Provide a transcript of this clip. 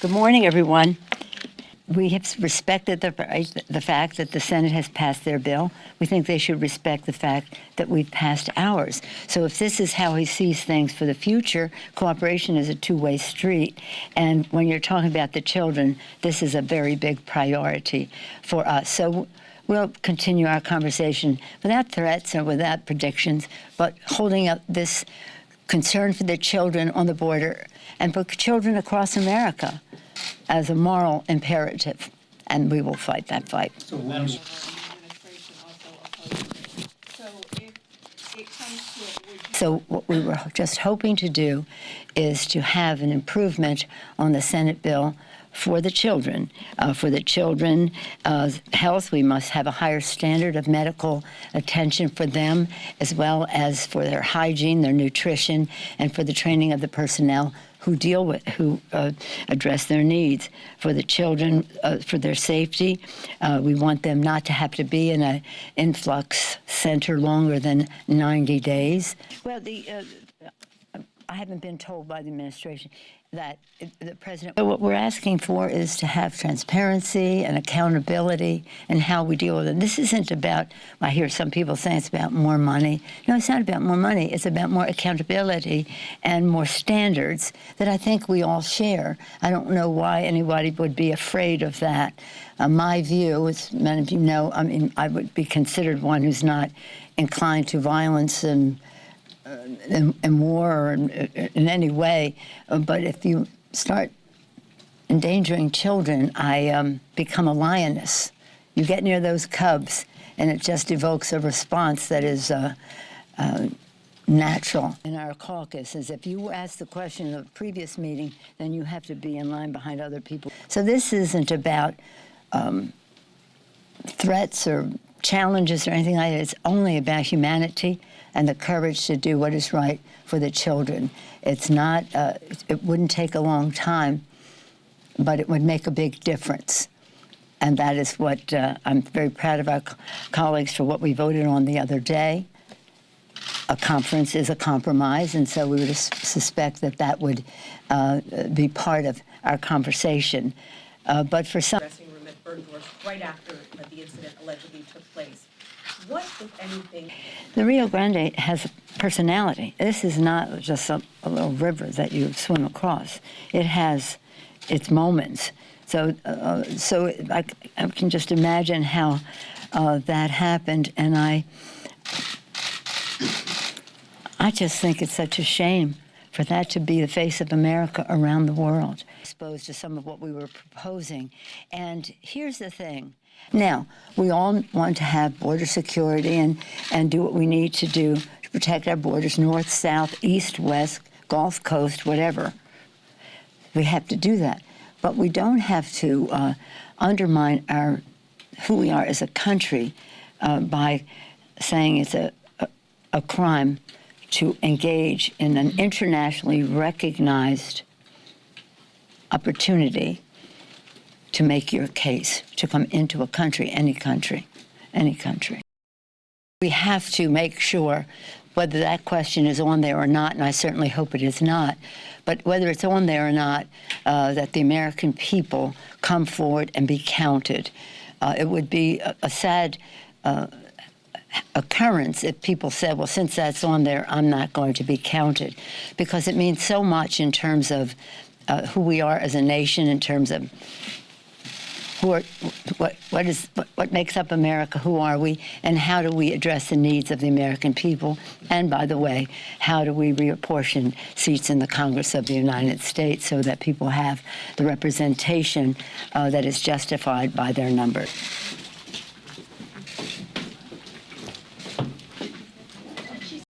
Good morning, everyone. We have respected the fact that the Senate has passed their bill. We think they should respect the fact that we've passed ours. So if this is how he sees things for the future, cooperation is a two-way street. And when you're talking about the children, this is a very big priority for us. So we'll continue our conversation without threats or without predictions, but holding up this concern for the children on the border and for children across America as a moral imperative, and we will fight that fight. So, administration also opposes. So if it comes to it, So what we were just hoping to do is to have an improvement on the Senate bill for the children. For the children's health, we must have a higher standard of medical attention for them, as well as for their hygiene, their nutrition, and for the training of the personnel who address their needs. For the children, for their safety, we want them not to have to be in an influx center longer than 90 days. Well, I haven't been told by the administration that the president. What we're asking for is to have transparency and accountability in how we deal with it. This isn't about, I hear some people saying it's about more money. No, it's not about more money. It's about more accountability and more standards that I think we all share. I don't know why anybody would be afraid of that. My view, as many of you know, I mean, I would be considered one who's not inclined to violence and war or in any way, but if you start endangering children, I become a lioness. You get near those cubs, and it just evokes a response that is natural. In our caucus, is if you ask the question in the previous meeting, then you have to be in line behind other people. So this isn't about threats or challenges or anything like that. It's only about humanity and the courage to do what is right for the children. It's not, it wouldn't take a long time, but it would make a big difference. And that is what, I'm very proud of our colleagues for what we voted on the other day. A conference is a compromise, and so we would suspect that that would be part of our conversation. But for some... dressing room at Bergdorf right after the incident allegedly took place. What, if anything... The Rio Grande has a personality. This is not just a little river that you swim across. It has its moments. So I can just imagine how that happened, and I just think it's such a shame for that to be the face of America around the world. Exposed to some of what we were proposing. And here's the thing. Now, we all want to have border security and do what we need to do to protect our borders, north, south, east, west, Gulf Coast, whatever. We have to do that. But we don't have to undermine who we are as a country by saying it's a crime to engage in an internationally recognized opportunity to make your case, to come into a country, any country, any country. We have to make sure, whether that question is on there or not, and I certainly hope it is not, but whether it's on there or not, that the American people come forward and be counted. It would be a sad occurrence if people said, well, since that's on there, I'm not going to be counted, because it means so much in terms of who we are as a nation, in terms of what makes up America, who are we, and how do we address the needs of the American people? And by the way, how do we reapportion seats in the Congress of the United States so that people have the representation that is justified by their numbers?